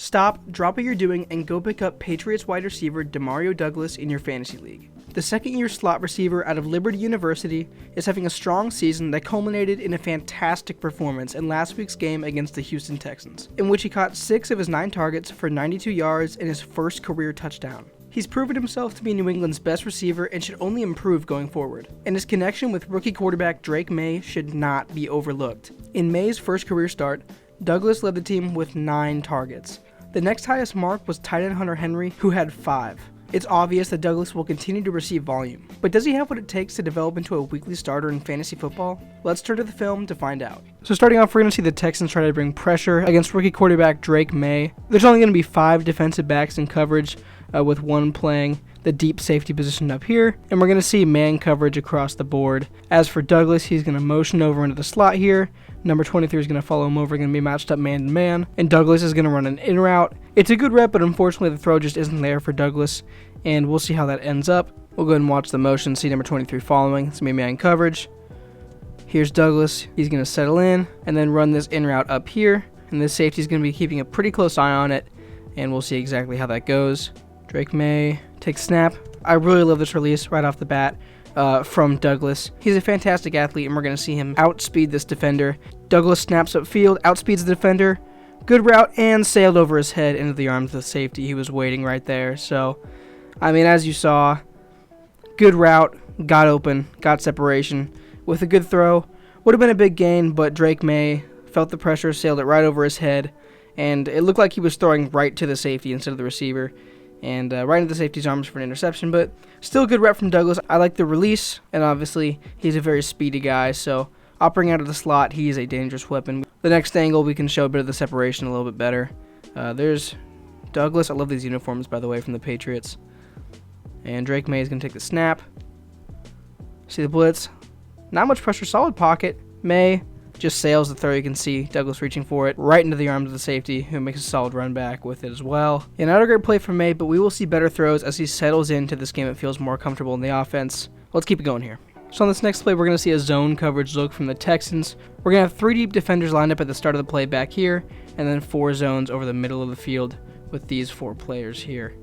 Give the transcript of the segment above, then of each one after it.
Stop, drop what you're doing, and go pick up Patriots wide receiver DeMario Douglas in your fantasy league. The second-year slot receiver out of Liberty University is having a strong season that culminated in a fantastic performance in last week's game against the Houston Texans, in which he caught 6 of his 9 targets for 92 yards and his first career touchdown. He's proven himself to be New England's best receiver and should only improve going forward, and his connection with rookie quarterback Drake Maye should not be overlooked. In Maye's first career start, Douglas led the team with 9 targets. The next highest mark was tight end Hunter Henry, who had 5. It's obvious that Douglas will continue to receive volume, but does he have what it takes to develop into a weekly starter in fantasy football? Let's turn to the film to find out. So starting off, we're going to see the Texans try to bring pressure against rookie quarterback Drake Maye. There's only going to be 5 defensive backs in coverage, with one playing the deep safety position up here, and we're going to see man coverage across the board. As for Douglas, he's going to motion over into the slot here. Number 23 is going to follow him over, going to be matched up man to man, and Douglas is going to run an in route. It's a good rep, but unfortunately the throw just isn't there for Douglas, and we'll see how that ends up. We'll go ahead and watch the motion, see number 23 following. It's going to be man coverage. Here's Douglas. He's going to settle in and then run this in route up here, and this safety is going to be keeping a pretty close eye on it, and we'll see exactly how that goes. Drake Maye takes snap. I really love this release right off the bat from Douglas. He's a fantastic athlete, and we're going to see him outspeed this defender. Douglas snaps upfield, outspeeds the defender. Good route, and sailed over his head into the arms of the safety. He was waiting right there. So, I mean, as you saw, good route, got open, got separation. With a good throw, would have been a big gain, but Drake Maye felt the pressure, sailed it right over his head, and it looked like he was throwing right to the safety instead of the receiver. And right into the safety's arms for an interception, but still a good rep from Douglas. I like the release, and obviously he's a very speedy guy, so operating out of the slot, he is a dangerous weapon. The next angle, we can show a bit of the separation a little bit better. There's Douglas. I love these uniforms, by the way, from the Patriots. And Drake Maye is going to take the snap. See the blitz. Not much pressure, solid pocket. Maye just sails the throw. You can see Douglas reaching for it right into the arms of the safety, who makes a solid run back with it as well. And not a great play from Maye, but we will see better throws as he settles into this game. It feels more comfortable in the offense. Let's keep it going here. So on this next play, we're going to see a zone coverage look from the Texans. We're going to have 3 deep defenders lined up at the start of the play back here, and then 4 zones over the middle of the field with these 4 players here.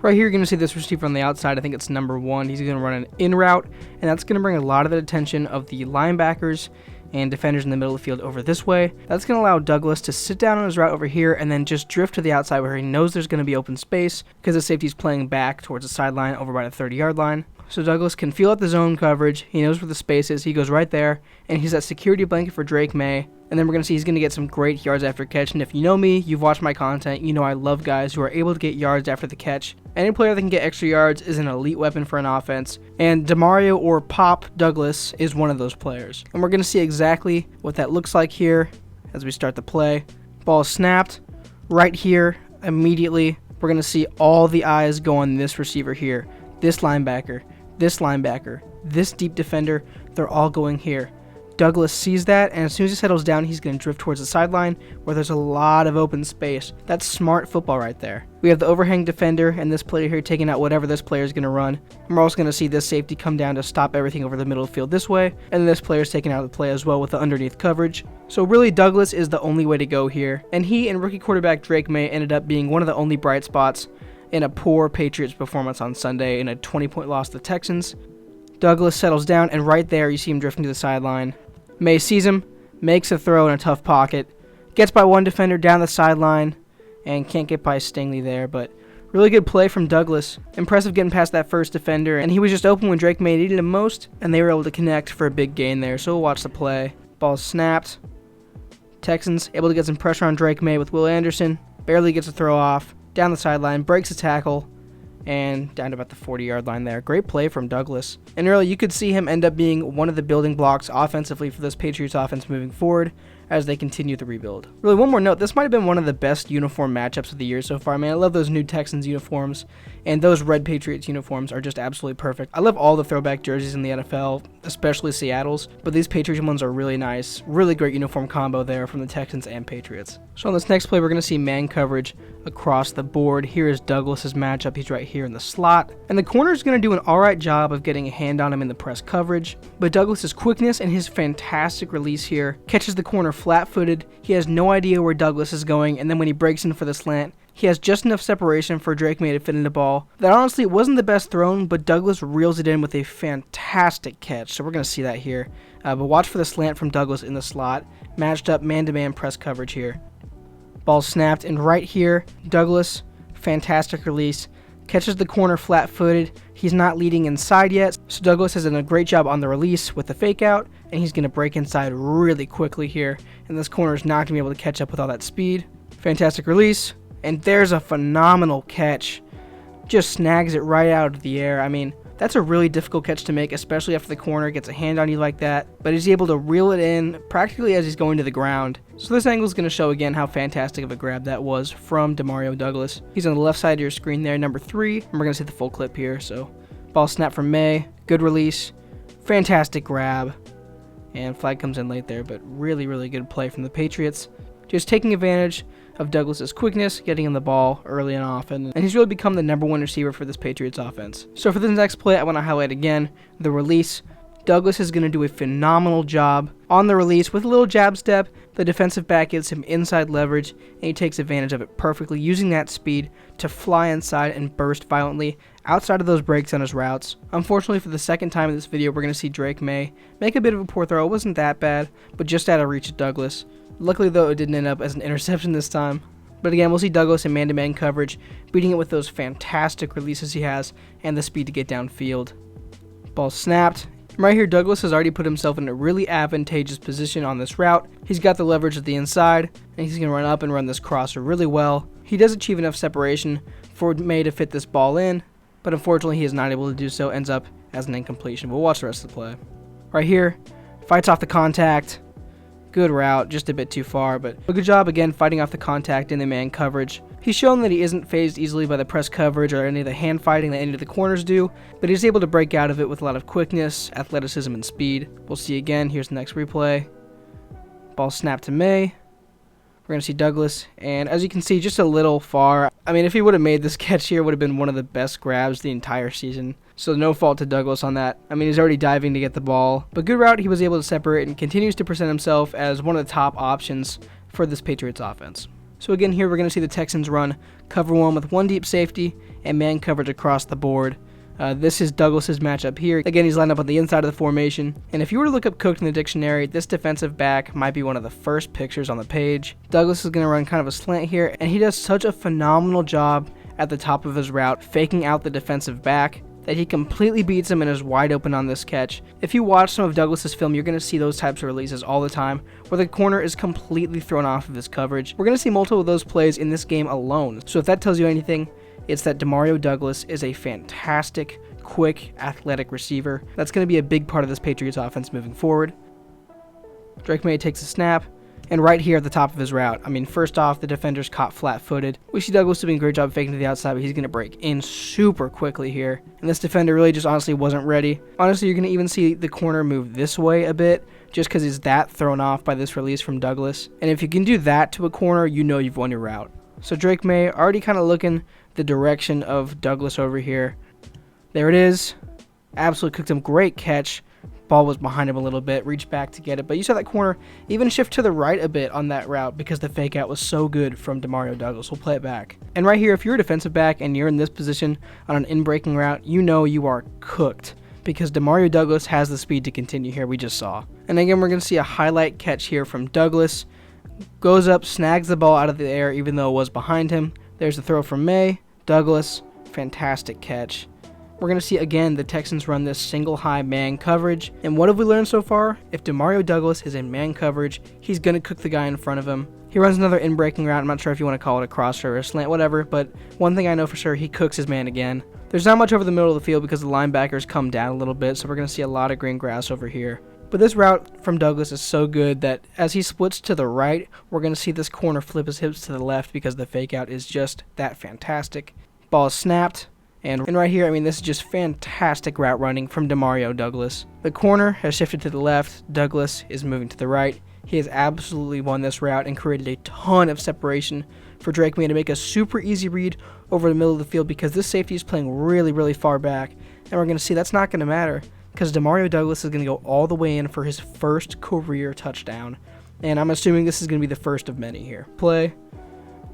Right here, you're going to see this receiver on the outside. I think it's number 1. He's going to run an in route, and that's going to bring a lot of the attention of the linebackers and defenders in the middle of the field over this way. That's going to allow Douglas to sit down on his route over here and then just drift to the outside where he knows there's going to be open space because the safety's playing back towards the sideline over by the 30-yard line. So Douglas can feel out the zone coverage. He knows where the space is. He goes right there, and he's that security blanket for Drake Maye. And then we're going to see he's going to get some great yards after catch. And if you know me, you've watched my content, you know I love guys who are able to get yards after the catch. Any player that can get extra yards is an elite weapon for an offense. And DeMario or Pop Douglas is one of those players. And we're going to see exactly what that looks like here as we start the play. Ball snapped right here immediately. We're going to see all the eyes go on this receiver here. This linebacker, this deep defender, they're all going here. Douglas sees that, and as soon as he settles down, he's going to drift towards the sideline where there's a lot of open space. That's smart football right there. We have the overhang defender and this player here taking out whatever this player is going to run. And we're also going to see this safety come down to stop everything over the middle of the field this way, and then this player is taking out of the play as well with the underneath coverage. So really, Douglas is the only way to go here, and he and rookie quarterback Drake Maye ended up being one of the only bright spots in a poor Patriots performance on Sunday in a 20-point loss to the Texans. Douglas settles down, and right there you see him drifting to the sideline. Maye sees him, makes a throw in a tough pocket, gets by one defender down the sideline, and can't get by Stingley there, but really good play from Douglas. Impressive getting past that first defender, and he was just open when Drake Maye needed him most, and they were able to connect for a big gain there, so we'll watch the play. Ball snapped. Texans able to get some pressure on Drake Maye with Will Anderson, barely gets a throw off, down the sideline, breaks a tackle, and down to about the 40-yard line there. Great play from Douglas. And really, you could see him end up being one of the building blocks offensively for this Patriots offense moving forward as they continue the rebuild. Really, one more note, this might have been one of the best uniform matchups of the year so far. Man, I love those new Texans uniforms, and those red Patriots uniforms are just absolutely perfect. I love all the throwback jerseys in the NFL, especially Seattle's, but these Patriots ones are really nice. Really great uniform combo there from the Texans and Patriots. So on this next play, we're going to see man coverage across the board. Here is Douglas's matchup. He's right here in the slot, and the corner is going to do an alright job of getting a hand on him in the press coverage, but Douglas's quickness and his fantastic release here catches the corner flat-footed. He has no idea where Douglas is going, and then when he breaks in for the slant, He has just enough separation for Drake Maye to fit in the ball. That honestly wasn't the best thrown, but Douglas reels it in with a fantastic catch. So we're going to see that here. But watch for the slant from Douglas in the slot. Matched up man-to-man press coverage here. Ball snapped, and right here, Douglas, fantastic release. Catches the corner flat-footed. He's not leading inside yet, so Douglas has done a great job on the release with the fake out, and he's going to break inside really quickly here. And this corner is not going to be able to catch up with all that speed. Fantastic release. And there's a phenomenal catch. Just snags it right out of the air. I mean, that's a really difficult catch to make, especially after the corner gets a hand on you like that. But he's able to reel it in practically as he's going to the ground. So this angle is going to show again how fantastic of a grab that was from DeMario Douglas. He's on the left side of your screen there, number 3. And we're going to see the full clip here. So ball snap from Maye. Good release. Fantastic grab. And flag comes in late there, but really, really good play from the Patriots. Just taking advantage of Douglas's quickness, getting him the ball early and often, and he's really become the #1 receiver for this Patriots offense. So for this next play, I want to highlight again the release. Douglas is going to do a phenomenal job on the release with a little jab step. The defensive back gives him inside leverage, and he takes advantage of it perfectly, using that speed to fly inside and burst violently outside of those breaks on his routes. Unfortunately, for the second time in this video, we're going to see Drake Maye make a bit of a poor throw. It wasn't that bad, but just out of reach of Douglas. Luckily, though, it didn't end up as an interception this time. But again, we'll see Douglas in man-to-man coverage, beating it with those fantastic releases he has and the speed to get downfield. Ball snapped. Right here, Douglas has already put himself in a really advantageous position on this route. He's got the leverage at the inside, and he's going to run up and run this crosser really well. He does achieve enough separation for Maye to fit this ball in, but unfortunately he is not able to do so. Ends up as an incompletion. We'll watch the rest of the play. Right here, fights off the contact. Good route, just a bit too far, but a good job again fighting off the contact in the man coverage. He's shown that he isn't fazed easily by the press coverage or any of the hand fighting that any of the corners do, but he's able to break out of it with a lot of quickness, athleticism, and speed. We'll see again. Here's the next replay. Ball snapped to Maye. We're going to see Douglas, and as you can see, just a little far. I mean, if he would have made this catch here, it would have been one of the best grabs the entire season. So no fault to Douglas on that. I mean, he's already diving to get the ball. But good route, he was able to separate and continues to present himself as one of the top options for this Patriots offense. So again, here we're going to see the Texans run cover 1 with 1 deep safety and man coverage across the board. This is Douglas's matchup here. Again, he's lined up on the inside of the formation. And if you were to look up cooked in the dictionary, this defensive back might be one of the first pictures on the page. Douglas is going to run kind of a slant here, and he does such a phenomenal job at the top of his route, faking out the defensive back, that he completely beats him and is wide open on this catch. If you watch some of Douglas's film, you're going to see those types of releases all the time, where the corner is completely thrown off of his coverage. We're going to see multiple of those plays in this game alone. So if that tells you anything, it's that DeMario Douglas is a fantastic, quick, athletic receiver. That's going to be a big part of this Patriots offense moving forward. Drake Maye takes a snap, and right here at the top of his route, I mean, first off, the defender's caught flat-footed. We see Douglas doing a great job faking to the outside, but he's going to break in super quickly here. And this defender really just honestly wasn't ready. Honestly, you're going to even see the corner move this way a bit, just because he's that thrown off by this release from Douglas. And if you can do that to a corner, you know you've won your route. So Drake Maye already kind of looking the direction of Douglas over here. There it is. Absolutely cooked him. Great catch. Ball was behind him a little bit. Reached back to get it. But you saw that corner even shift to the right a bit on that route because the fake out was so good from DeMario Douglas. We'll play it back. And right here, if you're a defensive back and you're in this position on an in-breaking route, you know you are cooked because DeMario Douglas has the speed to continue here, we just saw. And again, we're going to see a highlight catch here from Douglas. Goes up, snags the ball out of the air even though it was behind him. There's the throw from Maye. Douglas, fantastic catch. We're going to see again the Texans run this single high man coverage. And what have we learned so far? If DeMario Douglas is in man coverage, he's going to cook the guy in front of him. He runs another in-breaking route. I'm not sure if you want to call it a crosser or a slant, whatever. But one thing I know for sure, he cooks his man again. There's not much over the middle of the field because the linebackers come down a little bit. So we're going to see a lot of green grass over here. But this route from Douglas is so good that as he splits to the right, we're going to see this corner flip his hips to the left because the fake out is just that fantastic. Ball is snapped. And right here, I mean, this is just fantastic route running from DeMario Douglas. The corner has shifted to the left. Douglas is moving to the right. He has absolutely won this route and created a ton of separation for Drake Maye to make a super easy read over the middle of the field because this safety is playing really, really far back. And we're going to see that's not going to matter because DeMario Douglas is going to go all the way in for his first career touchdown. And I'm assuming this is going to be the first of many here. Play.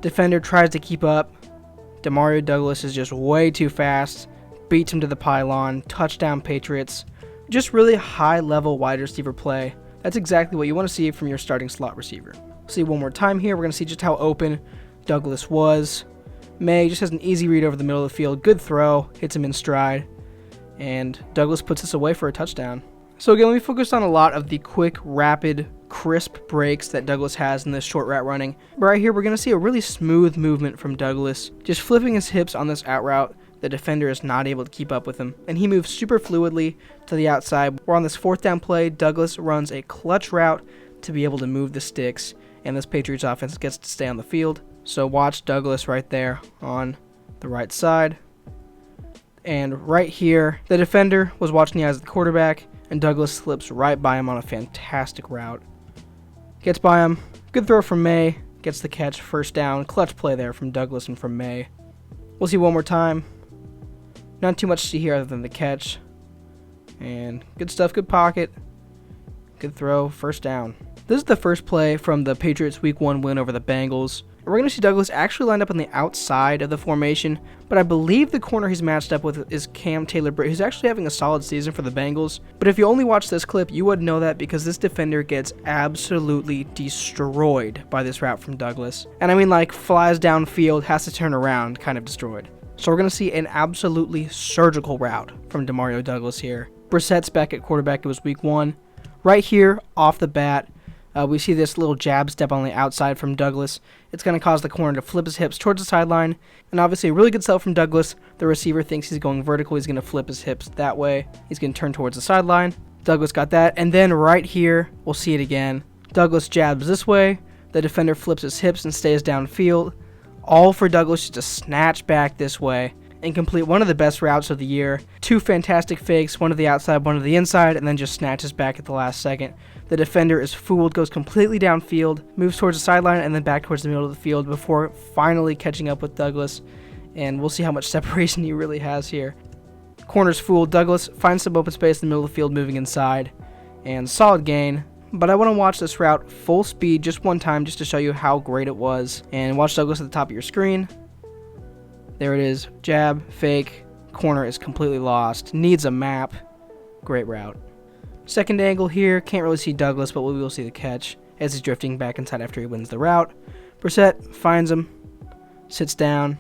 Defender tries to keep up. DeMario Douglas is just way too fast. Beats him to the pylon. Touchdown Patriots. Just really high-level wide receiver play. That's exactly what you want to see from your starting slot receiver. See one more time here. We're going to see just how open Douglas was. Maye just has an easy read over the middle of the field. Good throw. Hits him in stride. And Douglas puts this away for a touchdown. So again, we focused on a lot of the quick, rapid, crisp breaks that Douglas has in this short route running. But right here, we're going to see a really smooth movement from Douglas. Just flipping his hips on this out route. The defender is not able to keep up with him, and he moves super fluidly to the outside. Where on this 4th down play, Douglas runs a clutch route to be able to move the sticks, and this Patriots offense gets to stay on the field. So watch Douglas right there on the right side. And right here, the defender was watching the eyes of the quarterback, and Douglas slips right by him on a fantastic route. Gets by him. Good throw from Maye. Gets the catch. First down. Clutch play there from Douglas and from Maye. We'll see one more time. Not too much to see here other than the catch. And good stuff, good pocket. Good throw, first down. This is the first play from the Patriots Week 1 win over the Bengals. We're going to see Douglas actually lined up on the outside of the formation, but I believe the corner he's matched up with is Cam Taylor-Britt, who's actually having a solid season for the Bengals. But if you only watch this clip, you would know that because this defender gets absolutely destroyed by this route from Douglas. And I mean like flies downfield, has to turn around, kind of destroyed. So we're going to see an absolutely surgical route from DeMario Douglas here. Brissett's back at quarterback. It was Week 1. Right here, off the bat, we see this little jab step on the outside from Douglas. It's going to cause the corner to flip his hips towards the sideline. And obviously a really good sell from Douglas. The receiver thinks he's going vertical. He's going to flip his hips that way. He's going to turn towards the sideline. Douglas got that. And then right here, we'll see it again. Douglas jabs this way. The defender flips his hips and stays downfield. All for Douglas to snatch back this way and complete one of the best routes of the year. 2 fantastic fakes, one to the outside, one to the inside, and then just snatches back at the last second. The defender is fooled, goes completely downfield, moves towards the sideline, and then back towards the middle of the field before finally catching up with Douglas. And we'll see how much separation he really has here. Corner's fooled. Douglas finds some open space in the middle of the field, moving inside. And solid gain. But I want to watch this route full speed just one time just to show you how great it was. And watch Douglas at the top of your screen. There it is. Jab, fake, corner is completely lost. Needs a map. Great route. Second angle here. Can't really see Douglas, but we will see the catch as he's drifting back inside after he wins the route. Brissett finds him. Sits down.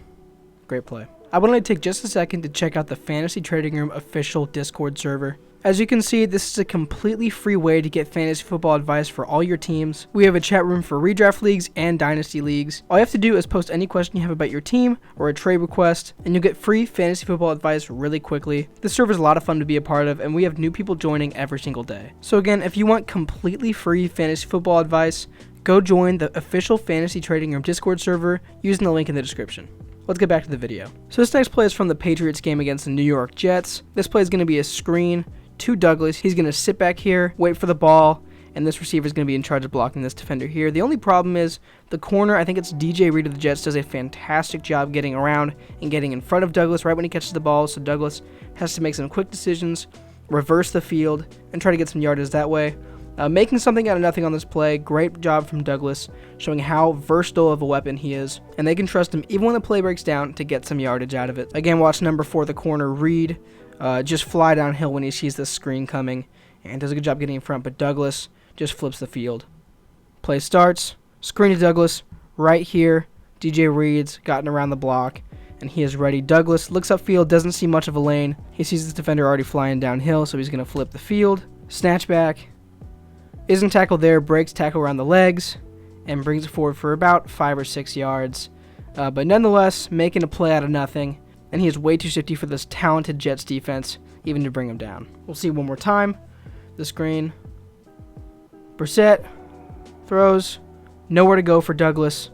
Great play. I want to take just a second to check out the Fantasy Trading Room official Discord server. As you can see, this is a completely free way to get fantasy football advice for all your teams. We have a chat room for redraft leagues and dynasty leagues. All you have to do is post any question you have about your team or a trade request, and you'll get free fantasy football advice really quickly. This server is a lot of fun to be a part of, and we have new people joining every single day. So again, if you want completely free fantasy football advice, go join the official Fantasy Trading Room Discord server using the link in the description. Let's get back to the video. So this next play is from the Patriots game against the New York Jets. This play is going to be a screen to Douglas. He's going to sit back here, wait for the ball, and this receiver is going to be in charge of blocking this defender here. The only problem is the corner, I think it's DJ Reed of the Jets, does a fantastic job getting around and getting in front of Douglas right when he catches the ball, so Douglas has to make some quick decisions, reverse the field, and try to get some yardage that way. Making something out of nothing on this play. Great job from Douglas, showing how versatile of a weapon he is, and they can trust him even when the play breaks down to get some yardage out of it. Again, watch number 4, the corner, Reed. Just fly downhill when he sees the screen coming and does a good job getting in front, but Douglas just flips the field. Play starts, screen to Douglas, right here. DJ Reed's gotten around the block, and he is ready. Douglas looks upfield, doesn't see much of a lane. He sees this defender already flying downhill, so he's going to flip the field. Snatch back, isn't tackled there, breaks tackle around the legs, and brings it forward for about 5 or 6 yards. But nonetheless, making a play out of nothing. And he is way too shifty for this talented Jets defense, even to bring him down. We'll see one more time. The screen. Brissett throws. Nowhere to go for Douglas.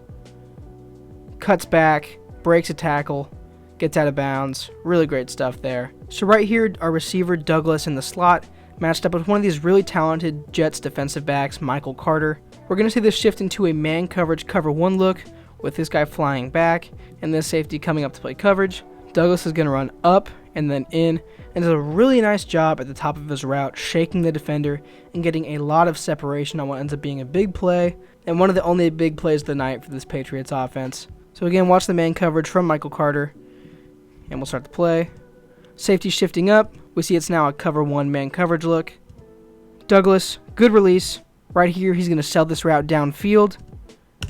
Cuts back. Breaks a tackle. Gets out of bounds. Really great stuff there. So right here, our receiver Douglas in the slot, matched up with one of these really talented Jets defensive backs, Michael Carter. We're going to see this shift into a man coverage cover 1 look, with this guy flying back, and this safety coming up to play coverage. Douglas is going to run up and then in, and does a really nice job at the top of his route, shaking the defender and getting a lot of separation on what ends up being a big play and one of the only big plays of the night for this Patriots offense. So again, watch the man coverage from Michael Carter, and we'll start the play. Safety shifting up. We see it's now a cover 1 man coverage look. Douglas, good release. Right here, he's going to sell this route downfield.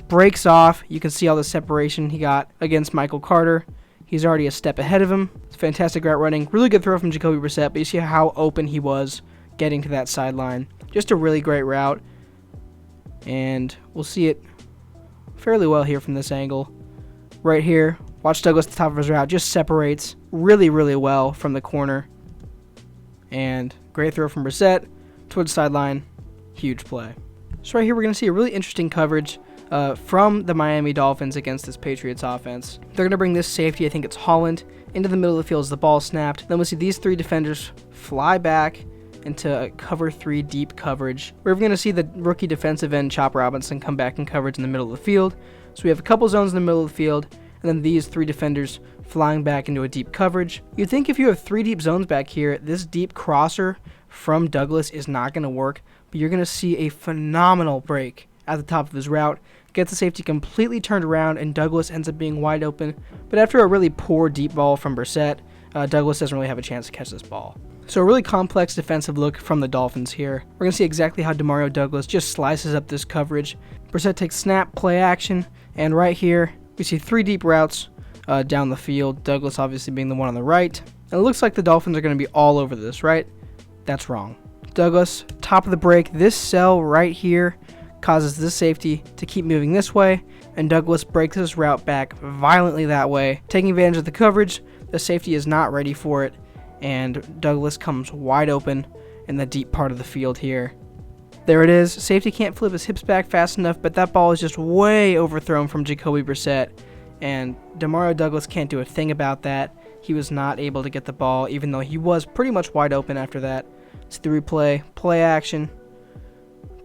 Breaks off. You can see all the separation he got against Michael Carter. He's already a step ahead of him. It's fantastic route running. Really good throw from Jacoby Brissett, but you see how open he was getting to that sideline. Just a really great route. And we'll see it fairly well here from this angle. Right here, watch Douglas at the top of his route. Just separates really, really well from the corner. And great throw from Brissett towards the sideline. Huge play. So right here, we're going to see a really interesting coverage from the Miami Dolphins against this Patriots offense. They're going to bring this safety, I think it's Holland, into the middle of the field as the ball snapped. Then we'll see these 3 defenders fly back into cover 3 deep coverage. We're going to see the rookie defensive end Chop Robinson come back in coverage in the middle of the field. So we have a couple zones in the middle of the field, and then these 3 defenders flying back into a deep coverage. You'd think if you have 3 deep zones back here, this deep crosser from Douglas is not going to work, but you're going to see a phenomenal break at the top of his route. Gets the safety completely turned around, and Douglas ends up being wide open. But after a really poor deep ball from Brissett, Douglas doesn't really have a chance to catch this ball. So a really complex defensive look from the Dolphins here. We're going to see exactly how DeMario Douglas just slices up this coverage. Brissett takes snap, play action, and right here we see 3 deep routes down the field. Douglas obviously being the one on the right. And it looks like the Dolphins are going to be all over this, right? That's wrong. Douglas, top of the break. This sell right here causes this safety to keep moving this way, and Douglas breaks his route back violently that way, taking advantage of the coverage. The safety is not ready for it, and Douglas comes wide open in the deep part of the field here. There it is. Safety can't flip his hips back fast enough, but that ball is just way overthrown from Jacoby Brissett, and DeMario Douglas can't do a thing about that. He was not able to get the ball, even though he was pretty much wide open after that. It's the replay, play action.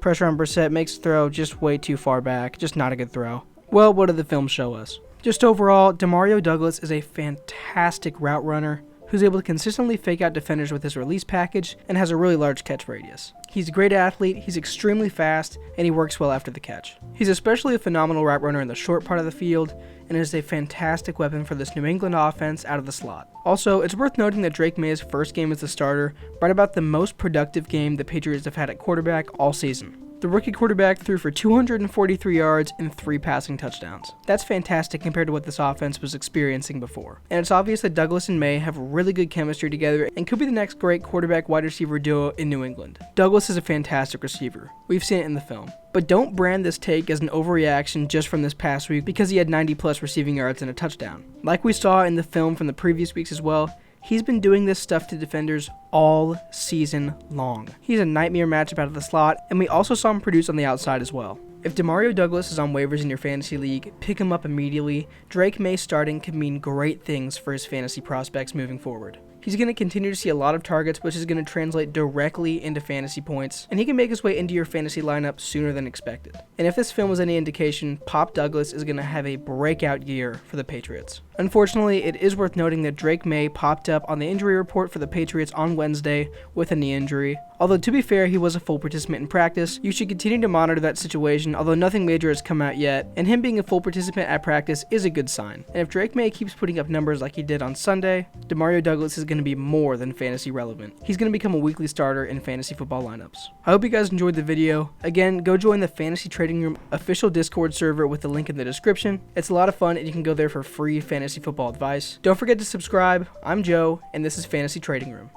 Pressure on Brissett, makes the throw just way too far back. Just not a good throw. Well, what did the film show us? Just overall, DeMario Douglas is a fantastic route runner who's able to consistently fake out defenders with his release package and has a really large catch radius. He's a great athlete, he's extremely fast, and he works well after the catch. He's especially a phenomenal route runner in the short part of the field, and is a fantastic weapon for this New England offense out of the slot. Also, it's worth noting that Drake Maye's first game as the starter brought about the most productive game the Patriots have had at quarterback all season. The rookie quarterback threw for 243 yards and 3 passing touchdowns. That's fantastic compared to what this offense was experiencing before. And it's obvious that Douglas and Maye have really good chemistry together and could be the next great quarterback wide receiver duo in New England. Douglas is a fantastic receiver. We've seen it in the film. But don't brand this take as an overreaction just from this past week because he had 90 plus receiving yards and a touchdown. Like we saw in the film from the previous weeks as well, he's been doing this stuff to defenders all season long. He's a nightmare matchup out of the slot, and we also saw him produce on the outside as well. If DeMario Douglas is on waivers in your fantasy league, pick him up immediately. Drake Maye starting could mean great things for his fantasy prospects moving forward. He's going to continue to see a lot of targets, which is going to translate directly into fantasy points, and he can make his way into your fantasy lineup sooner than expected. And if this film was any indication, Pop Douglas is going to have a breakout year for the Patriots. Unfortunately, it is worth noting that Drake Maye popped up on the injury report for the Patriots on Wednesday with a knee injury. Although to be fair, he was a full participant in practice, you should continue to monitor that situation, although nothing major has come out yet, and him being a full participant at practice is a good sign. And if Drake Maye keeps putting up numbers like he did on Sunday, DeMario Douglas is going to be more than fantasy relevant. He's going to become a weekly starter in fantasy football lineups. I hope you guys enjoyed the video. Again, go join the Fantasy Trading Room official Discord server with the link in the description. It's a lot of fun and you can go there for free fantasy football advice. Don't forget to subscribe. I'm Joe, and this is Fantasy Trading Room.